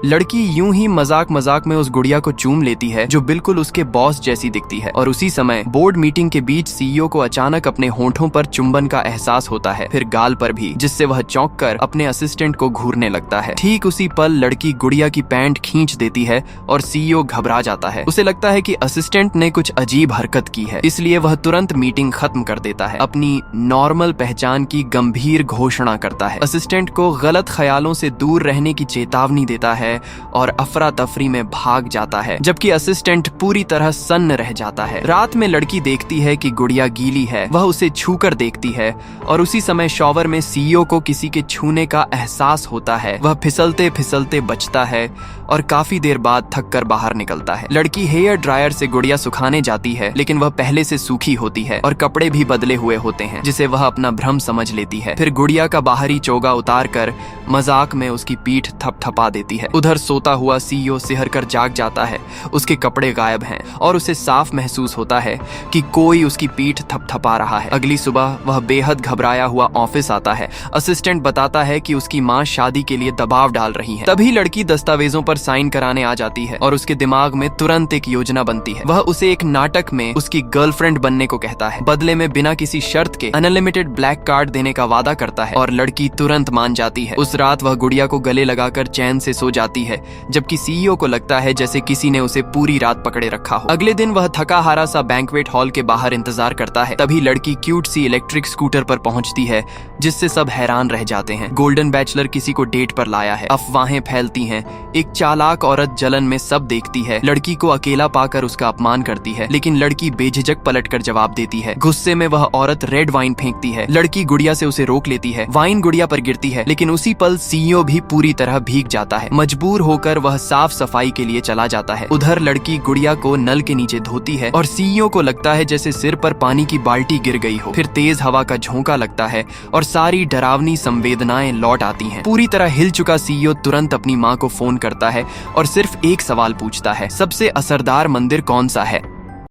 लड़की यूं ही मजाक मजाक में उस गुड़िया को चूम लेती है जो बिल्कुल उसके बॉस जैसी दिखती है। और उसी समय बोर्ड मीटिंग के बीच सीईओ को अचानक अपने होंठों पर चुंबन का एहसास होता है, फिर गाल पर भी, जिससे वह चौंक कर अपने असिस्टेंट को घूरने लगता है। ठीक उसी पल लड़की गुड़िया की पैंट खींच देती है और सीईओ घबरा जाता है। उसे लगता है कि असिस्टेंट ने कुछ अजीब हरकत की है, इसलिए वह तुरंत मीटिंग खत्म कर देता है। अपनी नॉर्मल पहचान की गंभीर घोषणा करता है, असिस्टेंट को गलत ख्यालों से दूर रहने की चेतावनी देता है और अफरा तफरी में भाग जाता है, जबकि असिस्टेंट पूरी तरह सन्न रह जाता है। रात में लड़की देखती है कि गुड़िया गीली है, वह उसे छूकर देखती है और उसी समय शॉवर में सीईओ को किसी के छूने का एहसास होता है। वह फिसलते फिसलते बचता है और काफी देर बाद थक कर बाहर निकलता है। लड़की हेयर ड्रायर से गुड़िया सुखाने जाती है, लेकिन वह पहले से सूखी होती है और कपड़े भी बदले हुए होते हैं, जिसे वह अपना भ्रम समझ लेती है। फिर गुड़िया का बाहरी चोगा उतार कर मजाक में उसकी पीठ थपथपा देती है। उधर सोता हुआ सीईओ सिहर कर जाग जाता है, उसके कपड़े गायब हैं और उसे साफ महसूस होता है कि कोई उसकी पीठ थपथपा रहा है। अगली सुबह वह बेहद घबराया हुआ ऑफिस आता है। असिस्टेंट बताता है कि उसकी माँ शादी के लिए दबाव डाल रही है। तभी लड़की दस्तावेजों पर साइन कराने आ जाती है और उसके दिमाग में तुरंत एक योजना बनती है। वह उसे एक नाटक में उसकी गर्लफ्रेंड बनने को कहता है, बदले में बिना किसी शर्त के अनलिमिटेड ब्लैक कार्ड देने का वादा करता है और लड़की तुरंत मान जाती है। उस रात वह गुड़िया को गले लगाकर चैन से सो जाती है, जबकि सीईओ को लगता है जैसे किसी ने उसे पूरी रात पकड़े रखा हो। अगले दिन वह थका हारा सा बैंक्वेट हॉल के बाहर इंतजार करता है। तभी लड़की क्यूट सी इलेक्ट्रिक स्कूटर पर पहुंचती है, जिससे सब हैरान रह जाते हैं। गोल्डन बैचलर किसी को डेट पर लाया है, अफवाहें फैलती हैं। एक चालाक औरत जलन में सब देखती है, लड़की को अकेला पाकर उसका अपमान करती है, लेकिन लड़की बेझिझक पलटकर जवाब देती है। गुस्से में वह औरत रेड वाइन फेंकती है। लड़की गुड़िया से उसे रोक लेती है, वाइन गुड़िया पर गिरती है, लेकिन उसी पल सीईओ भी पूरी तरह भीग जाता है। मजबूर होकर वह साफ सफाई के लिए चला जाता है। उधर लड़की गुड़िया को नल के नीचे धोती है और सीईओ को लगता है जैसे सिर पर पानी की बाल्टी गिर गई हो। फिर तेज हवा का झोंका लगता है और सारी डरावनी संवेदनाएं लौट आती हैं। पूरी तरह हिल चुका सीईओ तुरंत अपनी माँ को फोन करता है और सिर्फ एक सवाल पूछता है, सबसे असरदार मंदिर कौन सा है।